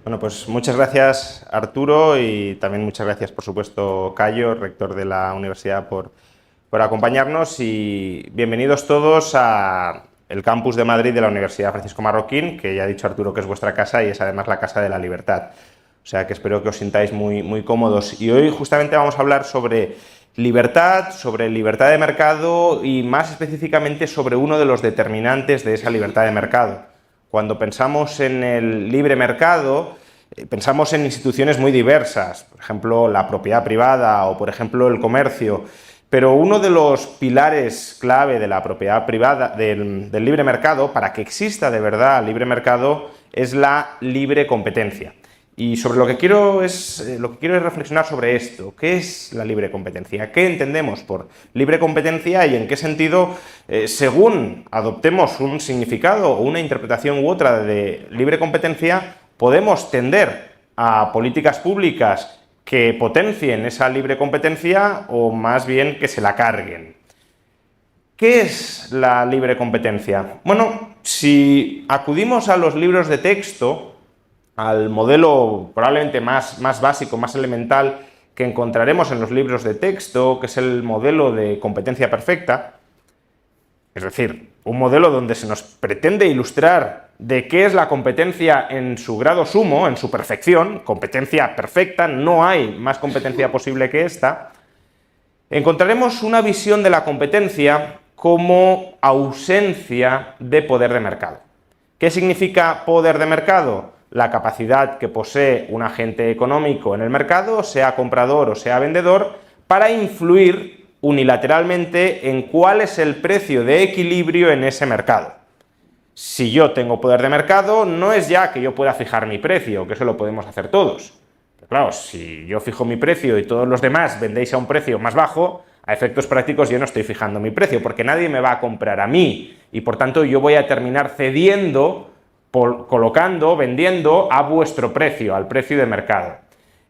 Bueno, pues muchas gracias, Arturo, y también muchas gracias, por supuesto, Cayo, rector de la universidad, por acompañarnos, y bienvenidos todos a el campus de Madrid de la Universidad Francisco Marroquín, que ya ha dicho Arturo que es vuestra casa y es además la Casa de la Libertad. O sea que espero que os sintáis muy cómodos. Y hoy justamente vamos a hablar sobre libertad de mercado y más específicamente sobre uno de los determinantes de esa libertad de mercado. Cuando pensamos en el libre mercado, pensamos en instituciones muy diversas, por ejemplo, la propiedad privada o, por ejemplo, el comercio. Pero uno de los pilares clave de la propiedad privada, del libre mercado, para que exista de verdad el libre mercado, es la libre competencia. Y sobre lo que quiero es reflexionar sobre esto. ¿Qué es la libre competencia? ¿Qué entendemos por libre competencia y en qué sentido, según adoptemos un significado o una interpretación u otra de libre competencia, podemos tender a políticas públicas que potencien esa libre competencia o más bien que se la carguen? ¿Qué es la libre competencia? Bueno, si acudimos a los libros de texto, al modelo probablemente más básico, más elemental que encontraremos en los libros de texto, que es el modelo de competencia perfecta, es decir, un modelo donde se nos pretende ilustrar de qué es la competencia en su grado sumo, en su perfección, competencia perfecta, no hay más competencia posible que esta, encontraremos una visión de la competencia como ausencia de poder de mercado. ¿Qué significa poder de mercado? La capacidad que posee un agente económico en el mercado, sea comprador o sea vendedor, para influir unilateralmente en cuál es el precio de equilibrio en ese mercado. Si yo tengo poder de mercado, no es ya que yo pueda fijar mi precio, que eso lo podemos hacer todos. Pero claro, si yo fijo mi precio y todos los demás vendéis a un precio más bajo, a efectos prácticos yo no estoy fijando mi precio, porque nadie me va a comprar a mí, y por tanto yo voy a terminar cediendo, colocando, vendiendo a vuestro precio, al precio de mercado.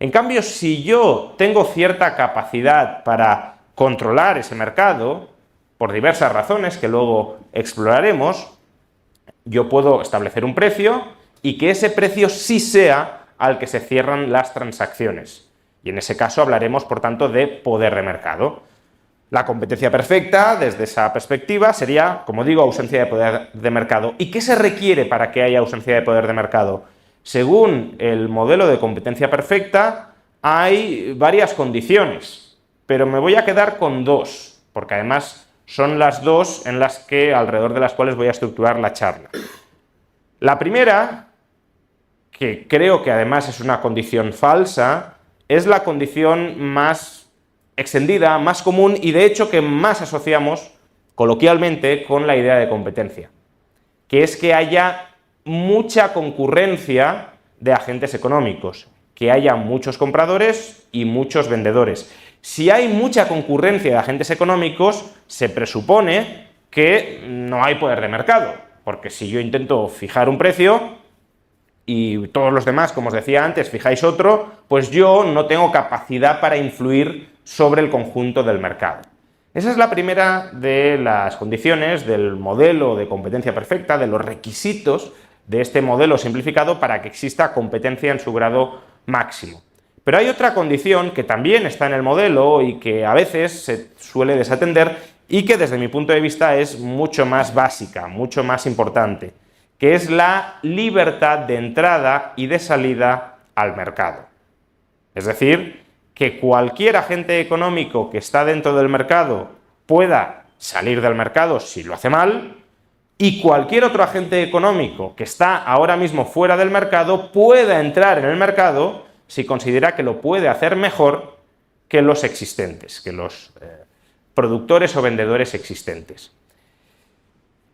En cambio, si yo tengo cierta capacidad para controlar ese mercado, por diversas razones que luego exploraremos, yo puedo establecer un precio y que ese precio sí sea al que se cierran las transacciones. Y en ese caso hablaremos, por tanto, de poder de mercado. La competencia perfecta, desde esa perspectiva, sería, como digo, ausencia de poder de mercado. ¿Y qué se requiere para que haya ausencia de poder de mercado? Según el modelo de competencia perfecta, hay varias condiciones, pero me voy a quedar con dos, porque además son las dos alrededor de las cuales voy a estructurar la charla. La primera, que creo que además es una condición falsa, es la condición más extendida, más común y de hecho que más asociamos coloquialmente con la idea de competencia, que es que haya mucha concurrencia de agentes económicos, que haya muchos compradores y muchos vendedores. Si hay mucha concurrencia de agentes económicos, se presupone que no hay poder de mercado, porque si yo intento fijar un precio y todos los demás, como os decía antes, fijáis otro, pues yo no tengo capacidad para influir sobre el conjunto del mercado. Esa es la primera de las condiciones del modelo de competencia perfecta, de los requisitos de este modelo simplificado para que exista competencia en su grado máximo. Pero hay otra condición que también está en el modelo y que a veces se suele desatender y que desde mi punto de vista es mucho más básica, mucho más importante, que es la libertad de entrada y de salida al mercado. Es decir, que cualquier agente económico que está dentro del mercado pueda salir del mercado si lo hace mal, y cualquier otro agente económico que está ahora mismo fuera del mercado pueda entrar en el mercado si considera que lo puede hacer mejor que los existentes, que los productores o vendedores existentes.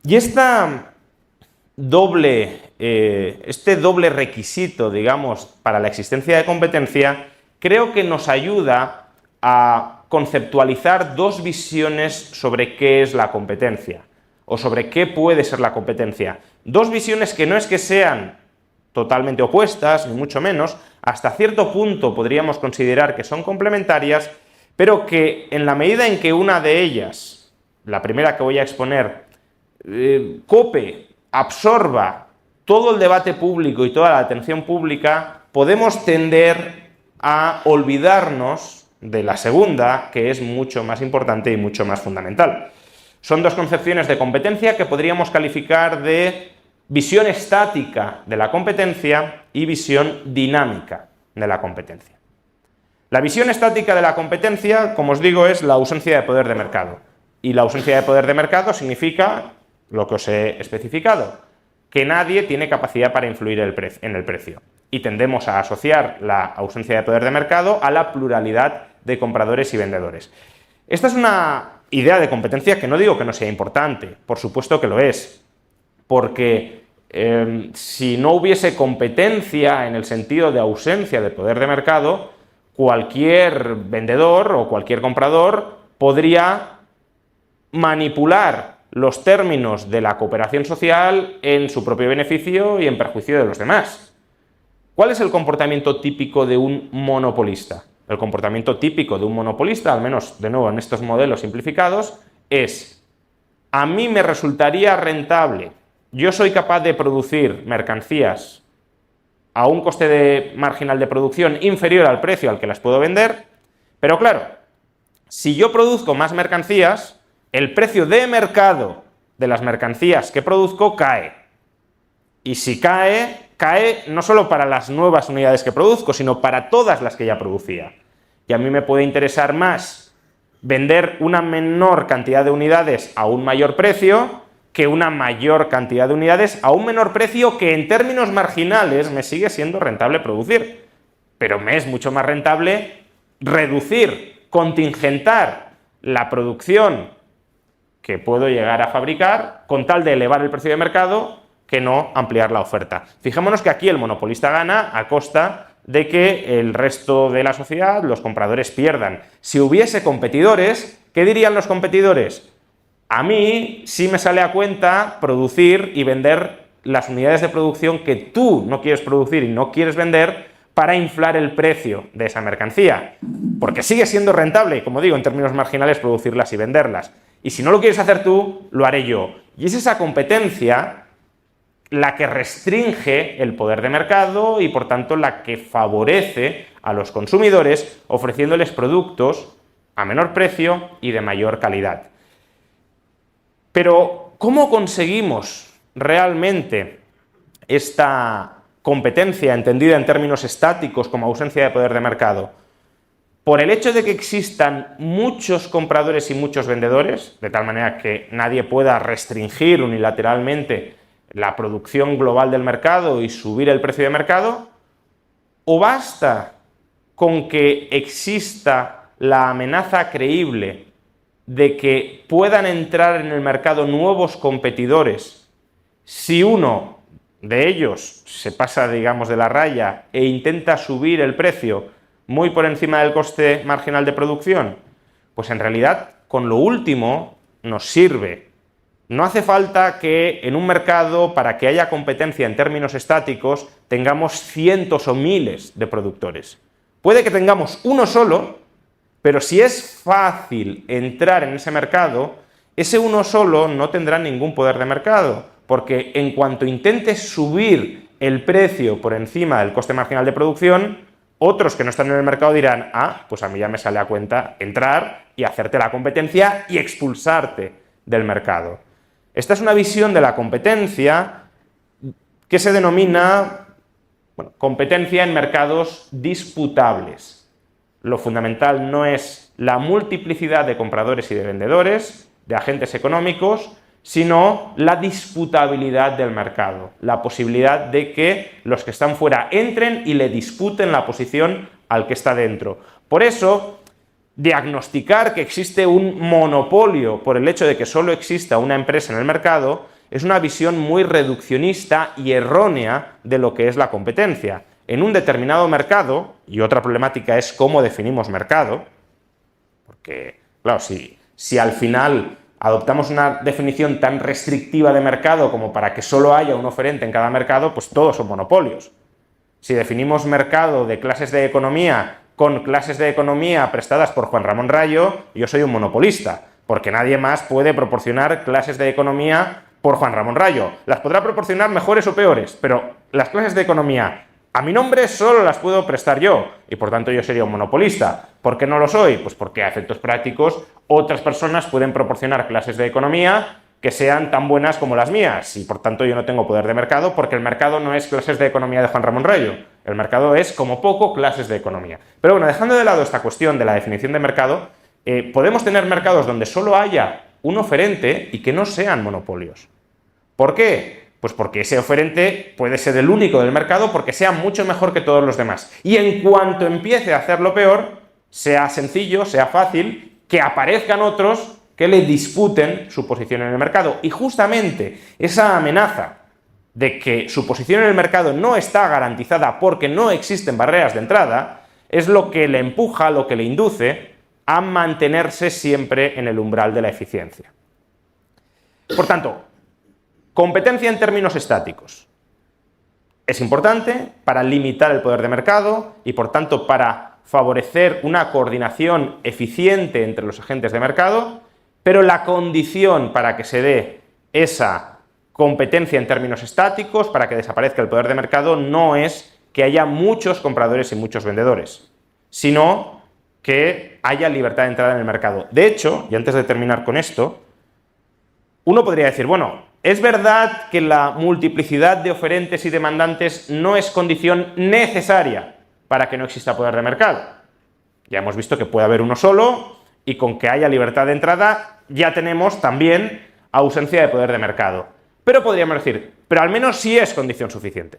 Y este doble requisito, digamos, para la existencia de competencia, creo que nos ayuda a conceptualizar dos visiones sobre qué es la competencia o sobre qué puede ser la competencia. Dos visiones que no es que sean totalmente opuestas, ni mucho menos, hasta cierto punto podríamos considerar que son complementarias, pero que en la medida en que una de ellas, la primera que voy a exponer, cope, absorba todo el debate público y toda la atención pública, podemos tender a olvidarnos de la segunda, que es mucho más importante y mucho más fundamental. Son dos concepciones de competencia que podríamos calificar de visión estática de la competencia y visión dinámica de la competencia. La visión estática de la competencia, como os digo, es la ausencia de poder de mercado. Y la ausencia de poder de mercado significa lo que os he especificado, que nadie tiene capacidad para influir en el precio. Y tendemos a asociar la ausencia de poder de mercado a la pluralidad de compradores y vendedores. Esta es una idea de competencia que no digo que no sea importante, por supuesto que lo es, porque si no hubiese competencia en el sentido de ausencia de poder de mercado, cualquier vendedor o cualquier comprador podría manipular los términos de la cooperación social en su propio beneficio y en perjuicio de los demás. ¿Cuál es el comportamiento típico de un monopolista? El comportamiento típico de un monopolista, al menos de nuevo en estos modelos simplificados, es: a mí me resultaría rentable, yo soy capaz de producir mercancías a un coste marginal de producción inferior al precio al que las puedo vender, pero claro, si yo produzco más mercancías, el precio de mercado de las mercancías que produzco cae. Y si cae no solo para las nuevas unidades que produzco, sino para todas las que ya producía. Y a mí me puede interesar más vender una menor cantidad de unidades a un mayor precio que una mayor cantidad de unidades a un menor precio que en términos marginales me sigue siendo rentable producir. Pero me es mucho más rentable reducir, contingentar la producción que puedo llegar a fabricar con tal de elevar el precio de mercado que no ampliar la oferta. Fijémonos que aquí el monopolista gana a costa de que el resto de la sociedad, los compradores, pierdan. Si hubiese competidores, ¿qué dirían los competidores? A mí sí me sale a cuenta producir y vender las unidades de producción que tú no quieres producir y no quieres vender para inflar el precio de esa mercancía. Porque sigue siendo rentable, como digo, en términos marginales, producirlas y venderlas. Y si no lo quieres hacer tú, lo haré yo. Y es esa competencia la que restringe el poder de mercado y, por tanto, la que favorece a los consumidores ofreciéndoles productos a menor precio y de mayor calidad. Pero, ¿cómo conseguimos realmente esta competencia entendida en términos estáticos como ausencia de poder de mercado? Por el hecho de que existan muchos compradores y muchos vendedores, de tal manera que nadie pueda restringir unilateralmente la producción global del mercado y subir el precio de mercado, o basta con que exista la amenaza creíble de que puedan entrar en el mercado nuevos competidores si uno de ellos se pasa, digamos, de la raya e intenta subir el precio muy por encima del coste marginal de producción? Pues en realidad con lo último nos sirve. No hace falta que en un mercado, para que haya competencia en términos estáticos, tengamos cientos o miles de productores. Puede que tengamos uno solo, pero si es fácil entrar en ese mercado, ese uno solo no tendrá ningún poder de mercado, porque en cuanto intentes subir el precio por encima del coste marginal de producción, otros que no están en el mercado dirán: ah, pues a mí ya me sale a cuenta entrar y hacerte la competencia y expulsarte del mercado. Esta es una visión de la competencia que se denomina competencia en mercados disputables. Lo fundamental no es la multiplicidad de compradores y de vendedores, de agentes económicos, sino la disputabilidad del mercado, la posibilidad de que los que están fuera entren y le disputen la posición al que está dentro. Por eso, diagnosticar que existe un monopolio por el hecho de que solo exista una empresa en el mercado es una visión muy reduccionista y errónea de lo que es la competencia. En un determinado mercado, y otra problemática es cómo definimos mercado, porque, claro, si al final adoptamos una definición tan restrictiva de mercado como para que solo haya un oferente en cada mercado, pues todos son monopolios. Si definimos mercado de clases de economía con clases de economía prestadas por Juan Ramón Rayo, yo soy un monopolista, porque nadie más puede proporcionar clases de economía por Juan Ramón Rayo. Las podrá proporcionar mejores o peores, pero las clases de economía a mi nombre solo las puedo prestar yo y por tanto yo sería un monopolista. ¿Por qué no lo soy? Pues porque a efectos prácticos otras personas pueden proporcionar clases de economía que sean tan buenas como las mías y por tanto yo no tengo poder de mercado porque el mercado no es clases de economía de Juan Ramón Rayo. El mercado es, como poco, clases de economía. Pero bueno, dejando de lado esta cuestión de la definición de mercado, podemos tener mercados donde solo haya un oferente y que no sean monopolios. ¿Por qué? Pues porque ese oferente puede ser el único del mercado porque sea mucho mejor que todos los demás. Y en cuanto empiece a hacerlo peor, sea sencillo, sea fácil, que aparezcan otros que le disputen su posición en el mercado. Y justamente esa amenaza de que su posición en el mercado no está garantizada porque no existen barreras de entrada, es lo que le empuja, lo que le induce a mantenerse siempre en el umbral de la eficiencia. Por tanto, competencia en términos estáticos. Es importante para limitar el poder de mercado y, por tanto, para favorecer una coordinación eficiente entre los agentes de mercado, pero la condición para que se dé esa competencia en términos estáticos, para que desaparezca el poder de mercado, no es que haya muchos compradores y muchos vendedores, sino que haya libertad de entrada en el mercado. De hecho, y antes de terminar con esto, uno podría decir, bueno, es verdad que la multiplicidad de oferentes y demandantes no es condición necesaria para que no exista poder de mercado. Ya hemos visto que puede haber uno solo y con que haya libertad de entrada ya tenemos también ausencia de poder de mercado. Pero podríamos decir, pero al menos sí es condición suficiente.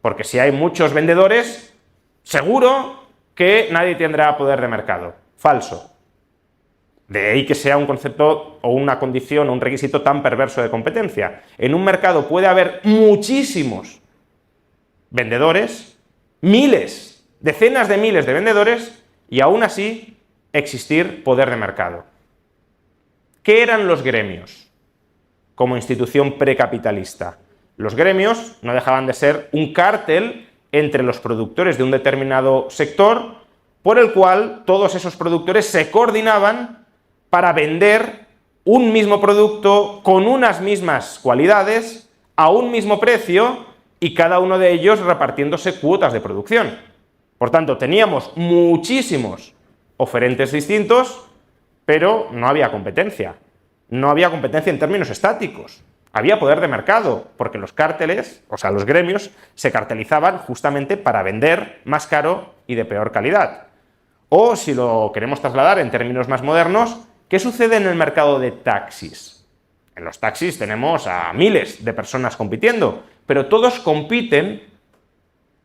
Porque si hay muchos vendedores, seguro que nadie tendrá poder de mercado. Falso. De ahí que sea un concepto o una condición o un requisito tan perverso de competencia. En un mercado puede haber muchísimos vendedores, miles, decenas de miles de vendedores y aún así existir poder de mercado. ¿Qué eran los gremios como institución precapitalista? Los gremios no dejaban de ser un cártel entre los productores de un determinado sector por el cual todos esos productores se coordinaban para vender un mismo producto con unas mismas cualidades a un mismo precio y cada uno de ellos repartiéndose cuotas de producción. Por tanto, teníamos muchísimos oferentes distintos, pero no había competencia. No había competencia en términos estáticos. Había poder de mercado, porque los cárteles, o sea, los gremios, se cartelizaban justamente para vender más caro y de peor calidad. O, si lo queremos trasladar en términos más modernos, ¿qué sucede en el mercado de taxis? En los taxis tenemos a miles de personas compitiendo, pero todos compiten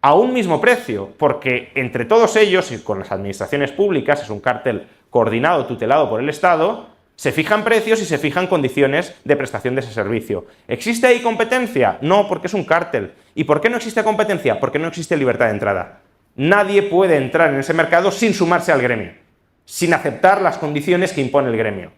a un mismo precio, porque entre todos ellos y con las administraciones públicas, es un cártel coordinado, tutelado por el Estado, se fijan precios y se fijan condiciones de prestación de ese servicio. ¿Existe ahí competencia? No, porque es un cártel. ¿Y por qué no existe competencia? Porque no existe libertad de entrada. Nadie puede entrar en ese mercado sin sumarse al gremio, sin aceptar las condiciones que impone el gremio.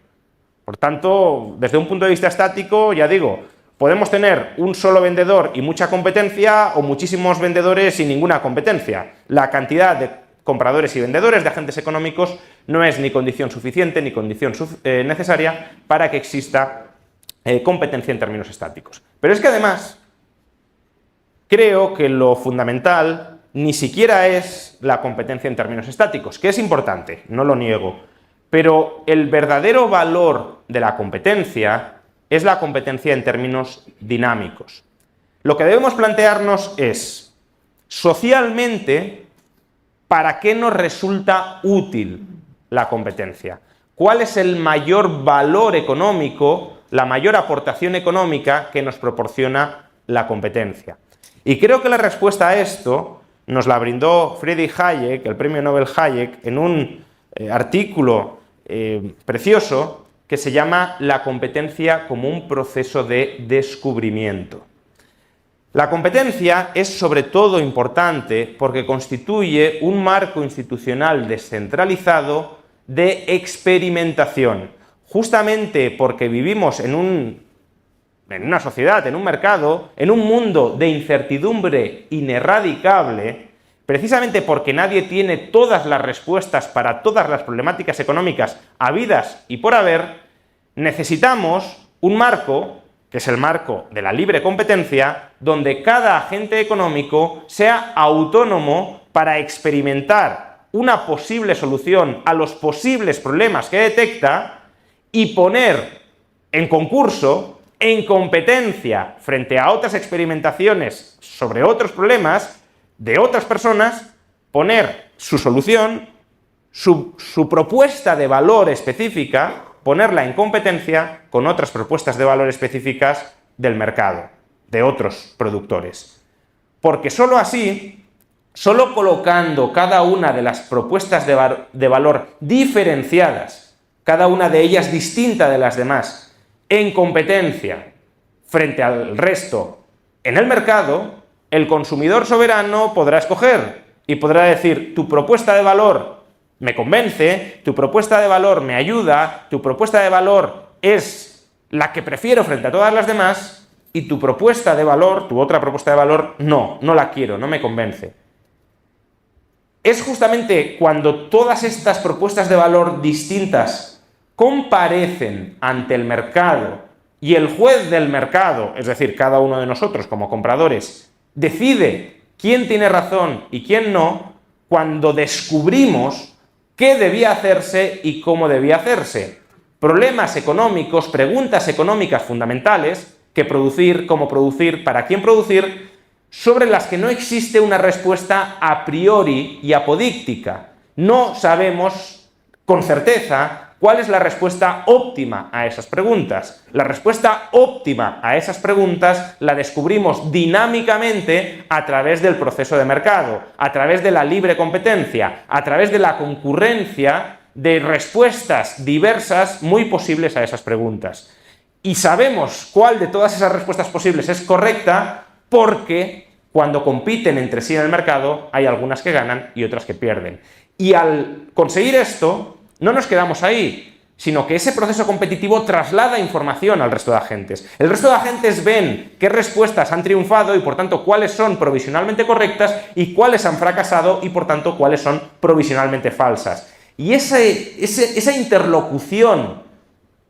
Por tanto, desde un punto de vista estático, ya digo, podemos tener un solo vendedor y mucha competencia o muchísimos vendedores y ninguna competencia. La cantidad de compradores y vendedores, de agentes económicos, no es ni condición suficiente ni condición necesaria para que exista competencia en términos estáticos. Pero es que además, creo que lo fundamental ni siquiera es la competencia en términos estáticos, que es importante, no lo niego, pero el verdadero valor de la competencia es la competencia en términos dinámicos. Lo que debemos plantearnos es, socialmente, ¿para qué nos resulta útil la competencia? ¿Cuál es el mayor valor económico, la mayor aportación económica que nos proporciona la competencia? Y creo que la respuesta a esto nos la brindó Friedrich Hayek, el premio Nobel Hayek, en un artículo precioso que se llama La competencia como un proceso de descubrimiento. La competencia es sobre todo importante porque constituye un marco institucional descentralizado de experimentación, justamente porque vivimos en una sociedad, en un mercado, en un mundo de incertidumbre ineradicable, precisamente porque nadie tiene todas las respuestas para todas las problemáticas económicas habidas y por haber, necesitamos un marco que es el marco de la libre competencia, donde cada agente económico sea autónomo para experimentar una posible solución a los posibles problemas que detecta y poner en concurso, en competencia, frente a otras experimentaciones sobre otros problemas de otras personas, poner su solución, su propuesta de valor específica, ponerla en competencia con otras propuestas de valor específicas del mercado, de otros productores. Porque sólo así, sólo colocando cada una de las propuestas de valor diferenciadas, cada una de ellas distinta de las demás, en competencia frente al resto en el mercado, el consumidor soberano podrá escoger y podrá decir: tu propuesta de valor me convence, tu propuesta de valor me ayuda, tu propuesta de valor es la que prefiero frente a todas las demás, y tu propuesta de valor, tu otra propuesta de valor, no la quiero, no me convence. Es justamente cuando todas estas propuestas de valor distintas comparecen ante el mercado y el juez del mercado, es decir, cada uno de nosotros como compradores, decide quién tiene razón y quién no, cuando descubrimos qué debía hacerse y cómo debía hacerse. Problemas económicos, preguntas económicas fundamentales, qué producir, cómo producir, para quién producir, sobre las que no existe una respuesta a priori y apodíctica. No sabemos con certeza cuál es la respuesta óptima a esas preguntas. La respuesta óptima a esas preguntas la descubrimos dinámicamente a través del proceso de mercado, a través de la libre competencia, a través de la concurrencia de respuestas diversas muy posibles a esas preguntas. Y sabemos cuál de todas esas respuestas posibles es correcta porque cuando compiten entre sí en el mercado hay algunas que ganan y otras que pierden. Y al conseguir esto, no nos quedamos ahí, sino que ese proceso competitivo traslada información al resto de agentes. El resto de agentes ven qué respuestas han triunfado y, por tanto, cuáles son provisionalmente correctas y cuáles han fracasado y, por tanto, cuáles son provisionalmente falsas. Y esa interlocución,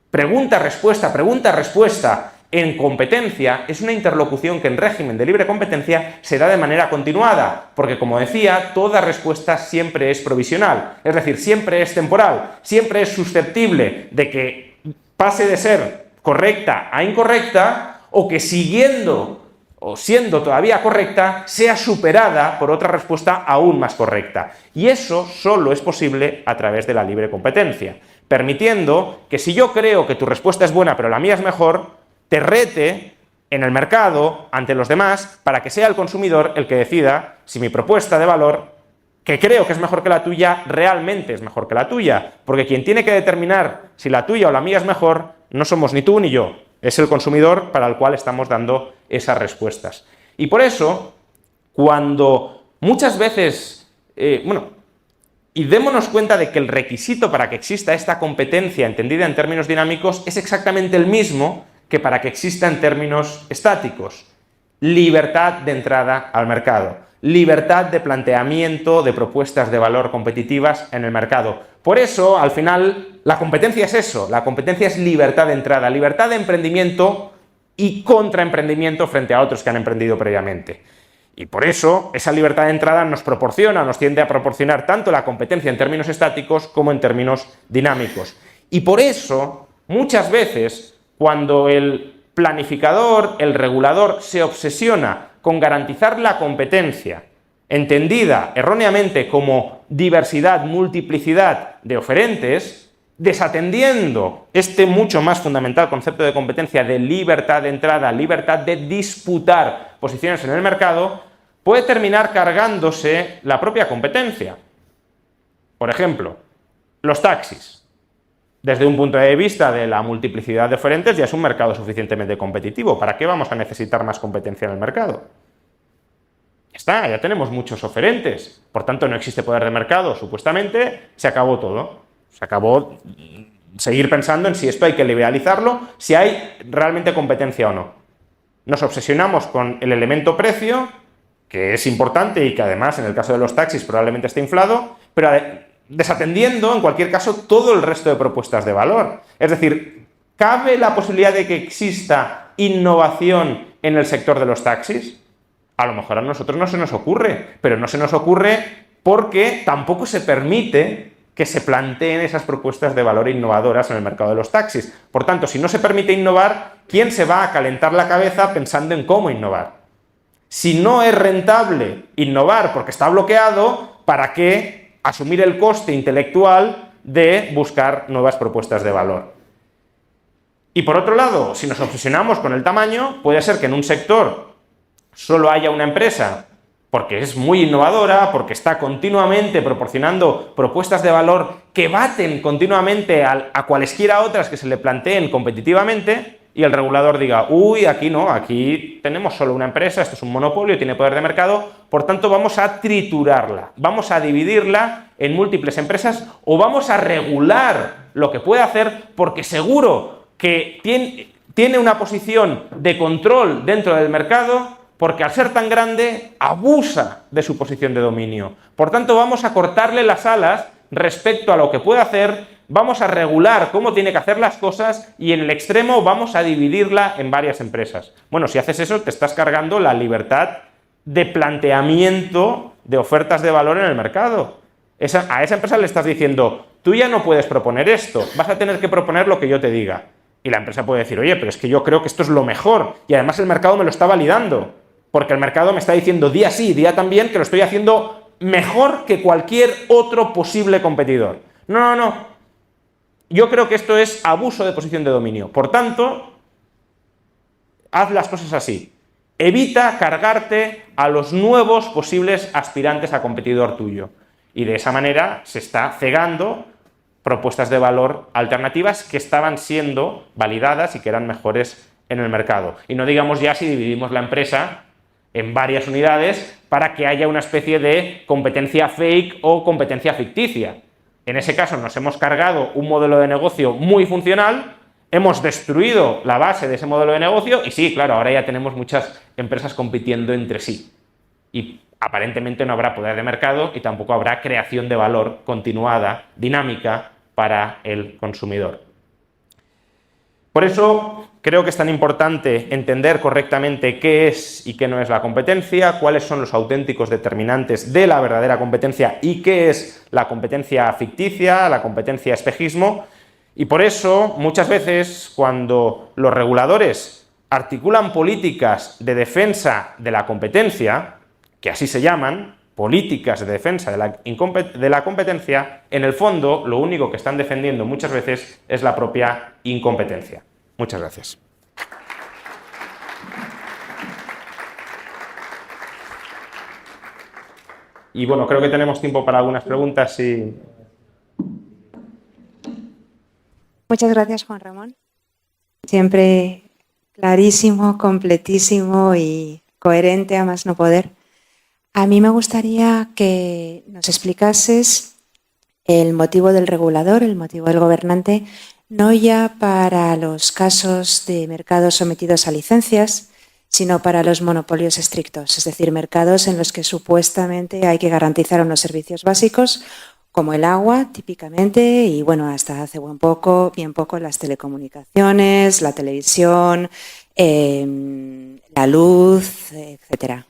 pregunta-respuesta, en competencia, es una interlocución que en régimen de libre competencia se da de manera continuada, porque, como decía, toda respuesta siempre es provisional, es decir, siempre es temporal, siempre es susceptible de que pase de ser correcta a incorrecta, o que siguiendo o siendo todavía correcta, sea superada por otra respuesta aún más correcta. Y eso solo es posible a través de la libre competencia, permitiendo que si yo creo que tu respuesta es buena pero la mía es mejor, te rete en el mercado, ante los demás, para que sea el consumidor el que decida si mi propuesta de valor, que creo que es mejor que la tuya, realmente es mejor que la tuya. Porque quien tiene que determinar si la tuya o la mía es mejor, no somos ni tú ni yo, es el consumidor para el cual estamos dando esas respuestas. Y por eso, cuando muchas veces, y démonos cuenta de que el requisito para que exista esta competencia entendida en términos dinámicos es exactamente el mismo que para que exista en términos estáticos. Libertad de entrada al mercado, libertad de planteamiento de propuestas de valor competitivas en el mercado. Por eso, al final, la competencia es eso, la competencia es libertad de entrada, libertad de emprendimiento y contraemprendimiento frente a otros que han emprendido previamente. Y por eso, esa libertad de entrada nos tiende a proporcionar tanto la competencia en términos estáticos como en términos dinámicos. Y por eso, muchas veces, cuando el planificador, el regulador, se obsesiona con garantizar la competencia, entendida erróneamente como diversidad, multiplicidad de oferentes, desatendiendo este mucho más fundamental concepto de competencia de libertad de entrada, libertad de disputar posiciones en el mercado, puede terminar cargándose la propia competencia. Por ejemplo, los taxis. Desde un punto de vista de la multiplicidad de oferentes, ya es un mercado suficientemente competitivo. ¿Para qué vamos a necesitar más competencia en el mercado? Ya está, ya tenemos muchos oferentes. Por tanto, no existe poder de mercado. Supuestamente, se acabó todo. Se acabó seguir pensando en si esto hay que liberalizarlo, si hay realmente competencia o no. Nos obsesionamos con el elemento precio, que es importante y que además, en el caso de los taxis, probablemente esté inflado, pero desatendiendo, en cualquier caso, todo el resto de propuestas de valor. Es decir, ¿cabe la posibilidad de que exista innovación en el sector de los taxis? A lo mejor a nosotros no se nos ocurre, pero no se nos ocurre porque tampoco se permite que se planteen esas propuestas de valor innovadoras en el mercado de los taxis. Por tanto, si no se permite innovar, ¿quién se va a calentar la cabeza pensando en cómo innovar? Si no es rentable innovar porque está bloqueado, ¿para qué asumir el coste intelectual de buscar nuevas propuestas de valor? Y por otro lado, si nos obsesionamos con el tamaño, puede ser que en un sector solo haya una empresa porque es muy innovadora, porque está continuamente proporcionando propuestas de valor que baten continuamente a cualesquiera otras que se le planteen competitivamente, y el regulador diga, uy, aquí no, aquí tenemos solo una empresa, esto es un monopolio, tiene poder de mercado, por tanto vamos a triturarla, vamos a dividirla en múltiples empresas o vamos a regular lo que puede hacer porque seguro que tiene una posición de control dentro del mercado, porque al ser tan grande abusa de su posición de dominio. Por tanto, vamos a cortarle las alas respecto a lo que puede hacer, vamos a regular cómo tiene que hacer las cosas y en el extremo vamos a dividirla en varias empresas. Bueno, si haces eso, te estás cargando la libertad de planteamiento de ofertas de valor en el mercado. A esa empresa le estás diciendo, tú ya no puedes proponer esto, vas a tener que proponer lo que yo te diga. Y la empresa puede decir, oye, pero es que yo creo que esto es lo mejor y además el mercado me lo está validando. Porque el mercado me está diciendo día sí, día también, que lo estoy haciendo mejor que cualquier otro posible competidor. No. Yo creo que esto es abuso de posición de dominio. Por tanto, haz las cosas así. Evita cargarte a los nuevos posibles aspirantes a competidor tuyo. Y de esa manera se está cegando propuestas de valor alternativas que estaban siendo validadas y que eran mejores en el mercado. Y no digamos ya si dividimos la empresa en varias unidades para que haya una especie de competencia fake o competencia ficticia. En ese caso nos hemos cargado un modelo de negocio muy funcional, hemos destruido la base de ese modelo de negocio y sí, claro, ahora ya tenemos muchas empresas compitiendo entre sí. Y aparentemente no habrá poder de mercado y tampoco habrá creación de valor continuada, dinámica para el consumidor. Por eso creo que es tan importante entender correctamente qué es y qué no es la competencia, cuáles son los auténticos determinantes de la verdadera competencia y qué es la competencia ficticia, la competencia espejismo. Y por eso muchas veces cuando los reguladores articulan políticas de defensa de la competencia, que así se llaman, políticas de defensa de la competencia, en el fondo lo único que están defendiendo muchas veces es la propia incompetencia. Muchas gracias. Y bueno, creo que tenemos tiempo para algunas preguntas. Y... Muchas gracias, Juan Ramón. Siempre clarísimo, completísimo y coherente a más no poder. A mí me gustaría que nos explicases el motivo del regulador, el motivo del gobernante, no ya para los casos de mercados sometidos a licencias, sino para los monopolios estrictos, es decir, mercados en los que supuestamente hay que garantizar unos servicios básicos como el agua, típicamente, y bueno, hasta hace bien poco las telecomunicaciones, la televisión, la luz, etcétera.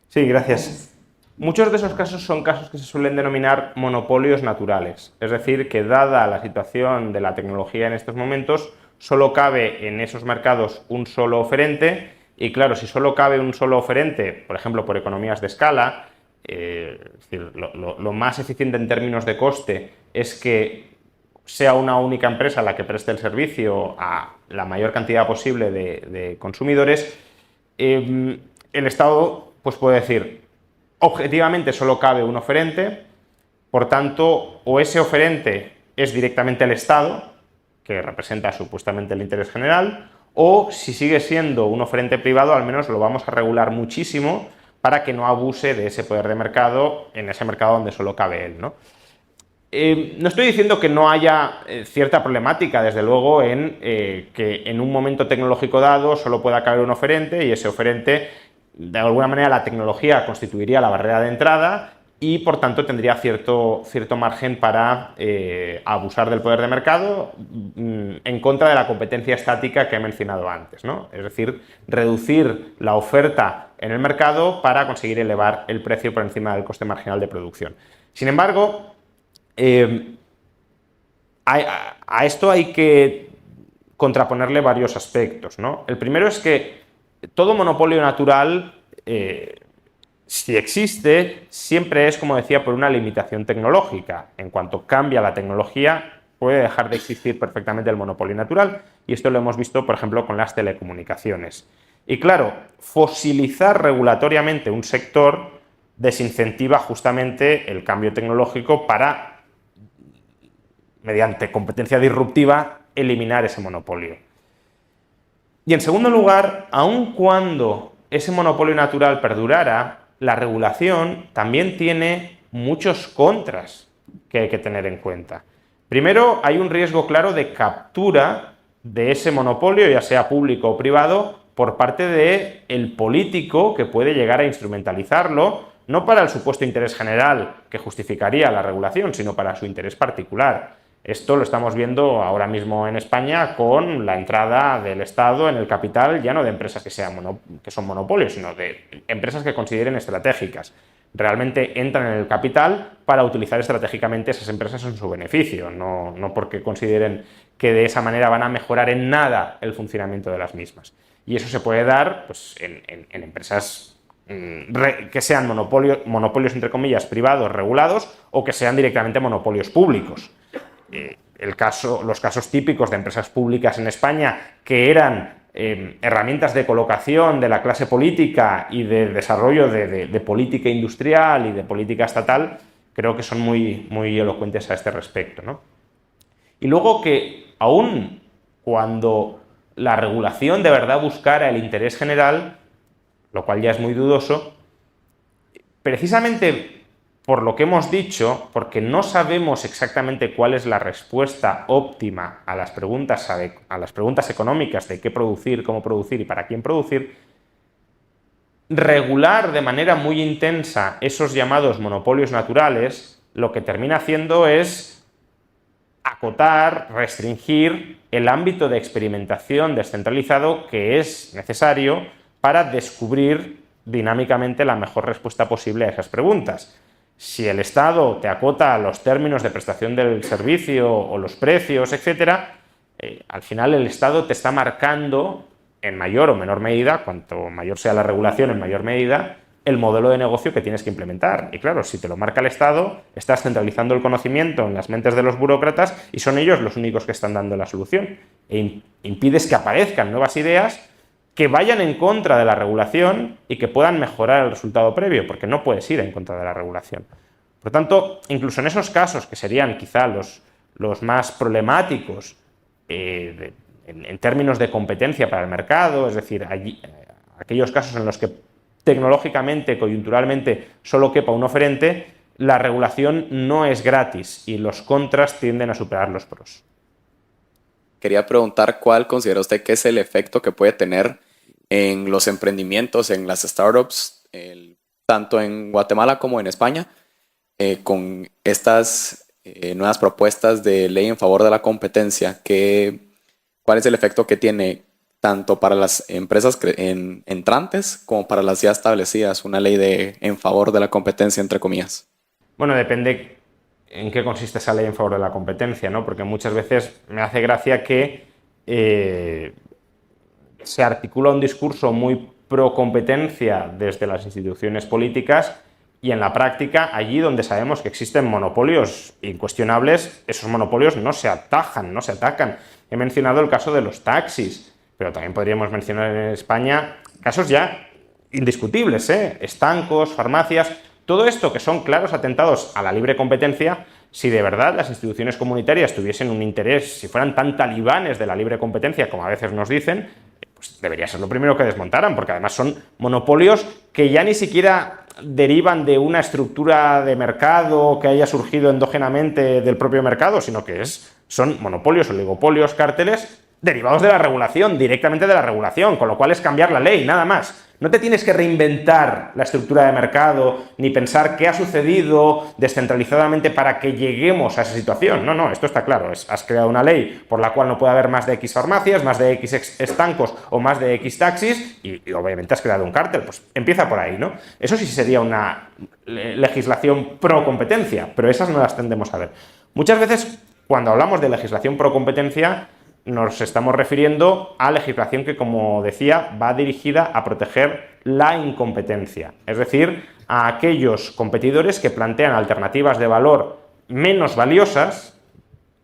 Sí, gracias. Muchos de esos casos son casos que se suelen denominar monopolios naturales, es decir, que dada la situación de la tecnología en estos momentos, solo cabe en esos mercados un solo oferente y claro, si solo cabe un solo oferente, por ejemplo, por economías de escala, es decir, lo más eficiente en términos de coste es que sea una única empresa la que preste el servicio a la mayor cantidad posible de consumidores, el Estado pues puede decir, objetivamente solo cabe un oferente, por tanto, o ese oferente es directamente el Estado, que representa supuestamente el interés general, o si sigue siendo un oferente privado, al menos lo vamos a regular muchísimo para que no abuse de ese poder de mercado en ese mercado donde solo cabe él, ¿no? No estoy diciendo que no haya cierta problemática, desde luego, en que en un momento tecnológico dado solo pueda caber un oferente y ese oferente, de alguna manera, la tecnología constituiría la barrera de entrada y por tanto tendría cierto margen para abusar del poder de mercado en contra de la competencia estática que he mencionado antes, ¿no? Es decir, reducir la oferta en el mercado para conseguir elevar el precio por encima del coste marginal de producción. Sin embargo, a esto hay que contraponerle varios aspectos, ¿no? El primero es que todo monopolio natural, si existe, siempre es, como decía, por una limitación tecnológica. En cuanto cambia la tecnología, puede dejar de existir perfectamente el monopolio natural, y esto lo hemos visto, por ejemplo, con las telecomunicaciones. Y claro, fosilizar regulatoriamente un sector desincentiva justamente el cambio tecnológico para, mediante competencia disruptiva, eliminar ese monopolio. Y en segundo lugar, aun cuando ese monopolio natural perdurara, la regulación también tiene muchos contras que hay que tener en cuenta. Primero, hay un riesgo claro de captura de ese monopolio, ya sea público o privado, por parte del político que puede llegar a instrumentalizarlo, no para el supuesto interés general que justificaría la regulación, sino para su interés particular. Esto lo estamos viendo ahora mismo en España con la entrada del Estado en el capital, ya no de empresas que son monopolios, sino de empresas que consideren estratégicas. Realmente entran en el capital para utilizar estratégicamente esas empresas en su beneficio, no porque consideren que de esa manera van a mejorar en nada el funcionamiento de las mismas. Y eso se puede dar pues, en empresas que sean monopolios, entre comillas, privados, regulados, o que sean directamente monopolios públicos. Los casos típicos de empresas públicas en España que eran herramientas de colocación de la clase política y de desarrollo de política industrial y de política estatal, creo que son muy, muy elocuentes a este respecto, ¿no? Y luego que aún cuando la regulación de verdad buscara el interés general, lo cual ya es muy dudoso, precisamente por lo que hemos dicho, porque no sabemos exactamente cuál es la respuesta óptima a las preguntas económicas de qué producir, cómo producir y para quién producir, regular de manera muy intensa esos llamados monopolios naturales, lo que termina haciendo es acotar, restringir el ámbito de experimentación descentralizado que es necesario para descubrir dinámicamente la mejor respuesta posible a esas preguntas. Si el Estado te acota los términos de prestación del servicio o los precios, etc., al final el Estado te está marcando en mayor o menor medida, cuanto mayor sea la regulación en mayor medida, el modelo de negocio que tienes que implementar. Y claro, si te lo marca el Estado, estás centralizando el conocimiento en las mentes de los burócratas y son ellos los únicos que están dando la solución. E impides que aparezcan nuevas ideas que vayan en contra de la regulación y que puedan mejorar el resultado previo, porque no puedes ir en contra de la regulación. Por lo tanto, incluso en esos casos, que serían quizá los más problemáticos en términos de competencia para el mercado, es decir, aquellos casos en los que tecnológicamente, coyunturalmente, solo quepa un oferente, la regulación no es gratis y los contras tienden a superar los pros. Quería preguntar cuál considera usted que es el efecto que puede tener en los emprendimientos, en las startups, tanto en Guatemala como en España, con estas nuevas propuestas de ley en favor de la competencia. ¿Cuál es el efecto que tiene tanto para las empresas entrantes como para las ya establecidas? Una ley en favor de la competencia, entre comillas. Bueno, depende en qué consiste esa ley en favor de la competencia, ¿no? Porque muchas veces me hace gracia que se articula un discurso muy pro competencia desde las instituciones políticas y en la práctica, allí donde sabemos que existen monopolios incuestionables, esos monopolios no se atajan, no se atacan. He mencionado el caso de los taxis, pero también podríamos mencionar en España casos ya indiscutibles, estancos, farmacias. Todo esto que son claros atentados a la libre competencia, si de verdad las instituciones comunitarias tuviesen un interés, si fueran tan talibanes de la libre competencia como a veces nos dicen, pues debería ser lo primero que desmontaran, porque además son monopolios que ya ni siquiera derivan de una estructura de mercado que haya surgido endógenamente del propio mercado, sino que son monopolios, oligopolios, cárteles derivados de la regulación, directamente de la regulación, con lo cual es cambiar la ley, nada más. No te tienes que reinventar la estructura de mercado, ni pensar qué ha sucedido descentralizadamente para que lleguemos a esa situación. No, esto está claro. Has creado una ley por la cual no puede haber más de X farmacias, más de X estancos o más de X taxis y obviamente has creado un cártel. Pues empieza por ahí, ¿no? Eso sí sería una legislación pro competencia, pero esas no las tendemos a ver. Muchas veces, cuando hablamos de legislación pro competencia, nos estamos refiriendo a legislación que, como decía, va dirigida a proteger la incompetencia, es decir, a aquellos competidores que plantean alternativas de valor menos valiosas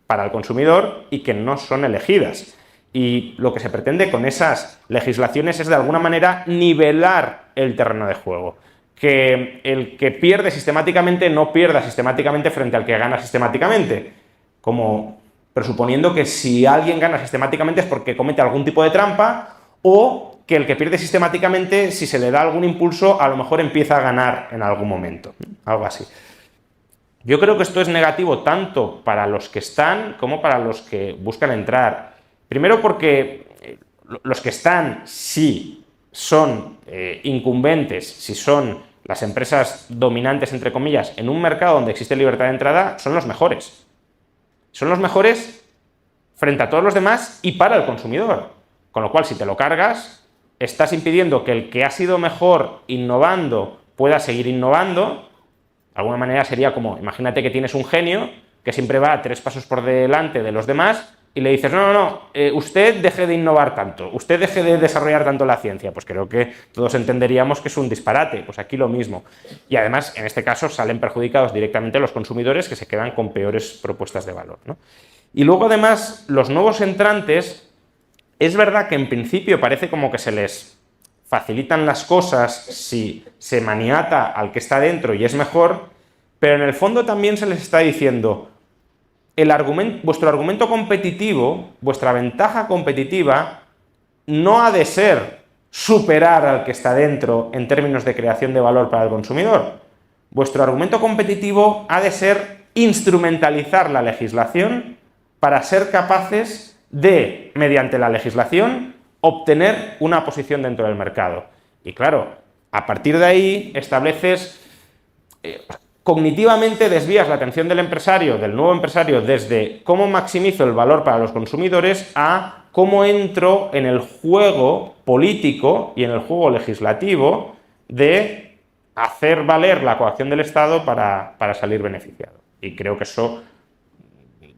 para el consumidor y que no son elegidas. Y lo que se pretende con esas legislaciones es, de alguna manera, nivelar el terreno de juego. Que el que pierde sistemáticamente no pierda sistemáticamente frente al que gana sistemáticamente, como presuponiendo que si alguien gana sistemáticamente es porque comete algún tipo de trampa, o que el que pierde sistemáticamente, si se le da algún impulso, a lo mejor empieza a ganar en algún momento, algo así. Yo creo que esto es negativo tanto para los que están como para los que buscan entrar. Primero porque los que están, si son incumbentes, si son las empresas dominantes, entre comillas, en un mercado donde existe libertad de entrada, son los mejores. Son los mejores frente a todos los demás y para el consumidor. Con lo cual, si te lo cargas, estás impidiendo que el que ha sido mejor innovando pueda seguir innovando. De alguna manera sería como, imagínate que tienes un genio que siempre va 3 pasos por delante de los demás y le dices, no, usted deje de innovar tanto, usted deje de desarrollar tanto la ciencia. Pues creo que todos entenderíamos que es un disparate. Pues aquí lo mismo. Y además, en este caso, salen perjudicados directamente los consumidores, que se quedan con peores propuestas de valor, ¿no? Y luego, además, los nuevos entrantes, es verdad que en principio parece como que se les facilitan las cosas si se maniata al que está dentro y es mejor, pero en el fondo también se les está diciendo, vuestro argumento competitivo, vuestra ventaja competitiva, no ha de ser superar al que está dentro en términos de creación de valor para el consumidor. Vuestro argumento competitivo ha de ser instrumentalizar la legislación para ser capaces de, mediante la legislación, obtener una posición dentro del mercado. Y claro, a partir de ahí estableces... Cognitivamente desvías la atención del empresario, del nuevo empresario, desde cómo maximizo el valor para los consumidores a cómo entro en el juego político y en el juego legislativo de hacer valer la coacción del Estado para salir beneficiado. Y creo que eso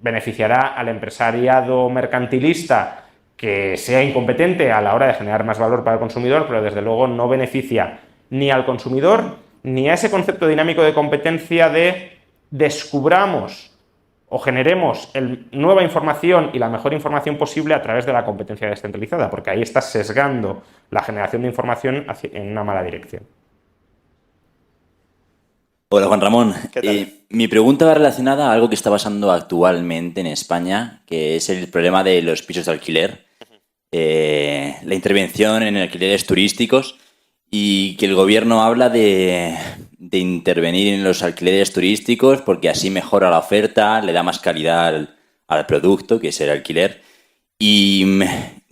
beneficiará al empresariado mercantilista que sea incompetente a la hora de generar más valor para el consumidor, pero desde luego no beneficia ni al consumidor ni a ese concepto dinámico de competencia de descubramos o generemos nueva información y la mejor información posible a través de la competencia descentralizada, porque ahí estás sesgando la generación de información en una mala dirección. Hola, Juan Ramón. ¿Qué tal? Mi pregunta va relacionada a algo que está pasando actualmente en España, que es el problema de los pisos de alquiler, la intervención en alquileres turísticos, y que el gobierno habla de intervenir en los alquileres turísticos porque así mejora la oferta, le da más calidad al producto, que es el alquiler. Y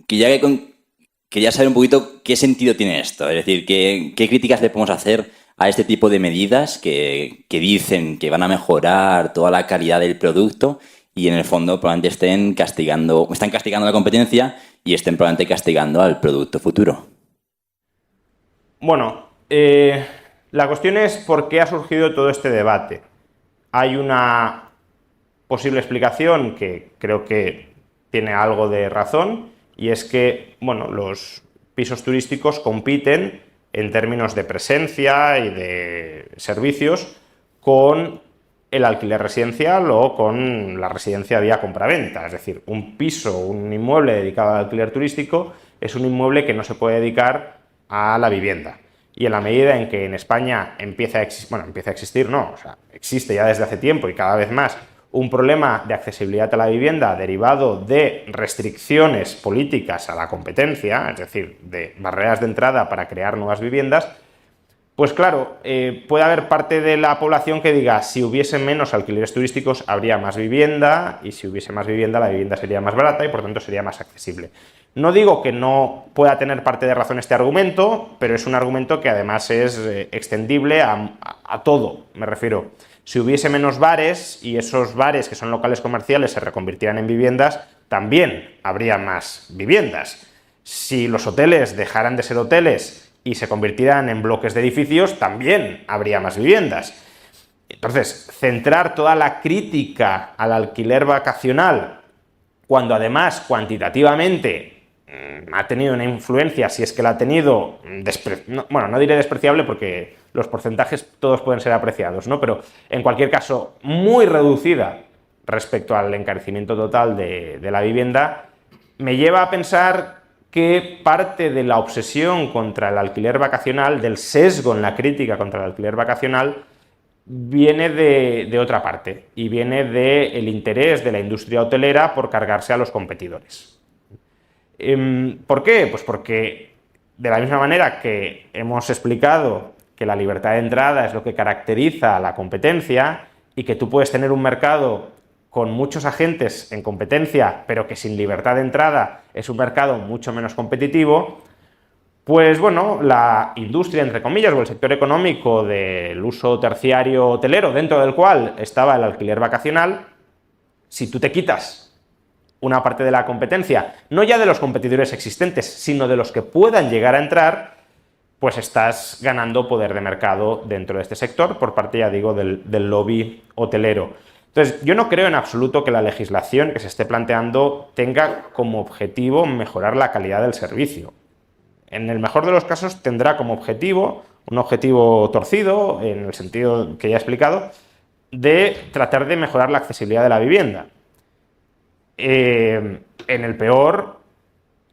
quería saber un poquito qué sentido tiene esto. Es decir, qué críticas le podemos hacer a este tipo de medidas que dicen que van a mejorar toda la calidad del producto y en el fondo probablemente están castigando la competencia y estén probablemente castigando al producto futuro. Bueno, la cuestión es por qué ha surgido todo este debate. Hay una posible explicación que creo que tiene algo de razón, y es que, bueno, los pisos turísticos compiten en términos de presencia y de servicios con el alquiler residencial o con la residencia vía compraventa. Es decir, un piso, un inmueble dedicado al alquiler turístico es un inmueble que no se puede dedicar a la vivienda. Y en la medida en que en España existe ya desde hace tiempo y cada vez más un problema de accesibilidad a la vivienda derivado de restricciones políticas a la competencia, es decir, de barreras de entrada para crear nuevas viviendas, Pues claro, puede haber parte de la población que diga, si hubiese menos alquileres turísticos habría más vivienda, y si hubiese más vivienda la vivienda sería más barata y por tanto sería más accesible. No digo que no pueda tener parte de razón este argumento, pero es un argumento que además es extendible a todo, me refiero. Si hubiese menos bares y esos bares que son locales comerciales se reconvirtieran en viviendas, también habría más viviendas. Si los hoteles dejaran de ser hoteles y se convirtieran en bloques de edificios, también habría más viviendas. Entonces, centrar toda la crítica al alquiler vacacional, cuando además cuantitativamente ha tenido una influencia, si es que la ha tenido, no diré despreciable porque los porcentajes todos pueden ser apreciados, ¿no? Pero en cualquier caso muy reducida respecto al encarecimiento total de la vivienda, me lleva a pensar que parte de la obsesión contra el alquiler vacacional, del sesgo en la crítica contra el alquiler vacacional, viene de otra parte y viene del interés de la industria hotelera por cargarse a los competidores. ¿Por qué? Pues porque de la misma manera que hemos explicado que la libertad de entrada es lo que caracteriza a la competencia y que tú puedes tener un mercado con muchos agentes en competencia, pero que sin libertad de entrada es un mercado mucho menos competitivo, pues bueno, la industria, entre comillas, o el sector económico del uso terciario hotelero, dentro del cual estaba el alquiler vacacional, si tú te quitas una parte de la competencia, no ya de los competidores existentes, sino de los que puedan llegar a entrar, pues estás ganando poder de mercado dentro de este sector, por parte, ya digo, del lobby hotelero. Entonces, yo no creo en absoluto que la legislación que se esté planteando tenga como objetivo mejorar la calidad del servicio. En el mejor de los casos tendrá como objetivo, un objetivo torcido, en el sentido que ya he explicado, de tratar de mejorar la accesibilidad de la vivienda. En el peor,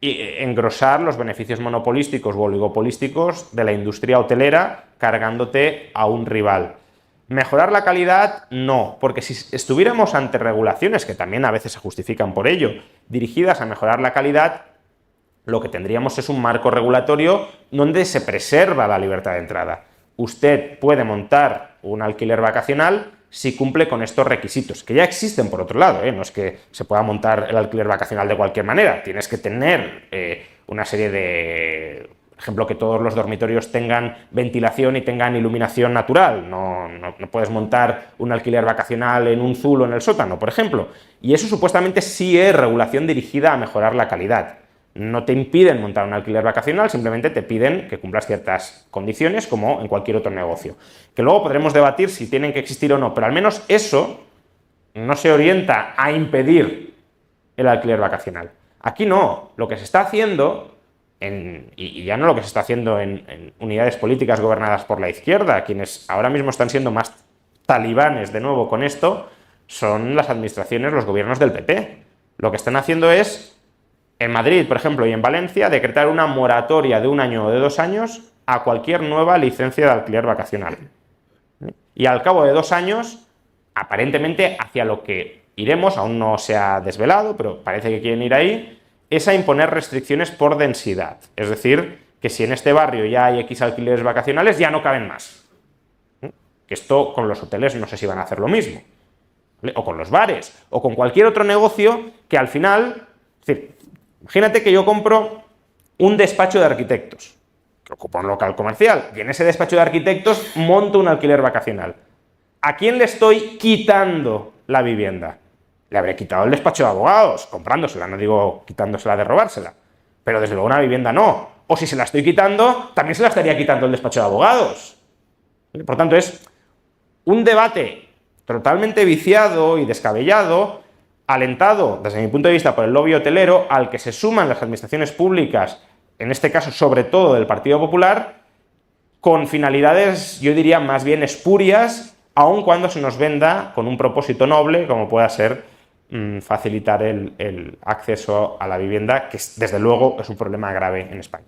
engrosar los beneficios monopolísticos u oligopolísticos de la industria hotelera cargándote a un rival. Mejorar la calidad, no, porque si estuviéramos ante regulaciones, que también a veces se justifican por ello, dirigidas a mejorar la calidad, lo que tendríamos es un marco regulatorio donde se preserva la libertad de entrada. Usted puede montar un alquiler vacacional si cumple con estos requisitos, que ya existen por otro lado, no es que se pueda montar el alquiler vacacional de cualquier manera, tienes que tener una serie de... Por ejemplo, que todos los dormitorios tengan ventilación y tengan iluminación natural. No puedes montar un alquiler vacacional en un zulo en el sótano, por ejemplo. Y eso supuestamente sí es regulación dirigida a mejorar la calidad. No te impiden montar un alquiler vacacional, simplemente te piden que cumplas ciertas condiciones como en cualquier otro negocio. Que luego podremos debatir si tienen que existir o no, pero al menos eso no se orienta a impedir el alquiler vacacional. Aquí no, lo que se está haciendo... y ya no lo que se está haciendo en unidades políticas gobernadas por la izquierda, quienes ahora mismo están siendo más talibanes de nuevo con esto, son las administraciones, los gobiernos del PP. Lo que están haciendo es, en Madrid, por ejemplo, y en Valencia, decretar una moratoria de 1 año o de 2 años a cualquier nueva licencia de alquiler vacacional. Y al cabo de 2 años, aparentemente hacia lo que iremos, aún no se ha desvelado, pero parece que quieren ir ahí, es a imponer restricciones por densidad. Es decir, que si en este barrio ya hay X alquileres vacacionales, ya no caben más. Que esto con los hoteles no sé si van a hacer lo mismo. O con los bares, o con cualquier otro negocio que al final... Es decir, imagínate que yo compro un despacho de arquitectos, que ocupa un local comercial, y en ese despacho de arquitectos monto un alquiler vacacional. ¿A quién le estoy quitando la vivienda? Le habré quitado el despacho de abogados, comprándosela, no digo quitándosela de robársela, pero desde luego una vivienda no. O si se la estoy quitando, también se la estaría quitando el despacho de abogados. Por tanto, es un debate totalmente viciado y descabellado, alentado, desde mi punto de vista, por el lobby hotelero, al que se suman las administraciones públicas, en este caso sobre todo del Partido Popular, con finalidades, yo diría, más bien espurias, aun cuando se nos venda con un propósito noble, como pueda ser facilitar el acceso a la vivienda, que desde luego es un problema grave en España.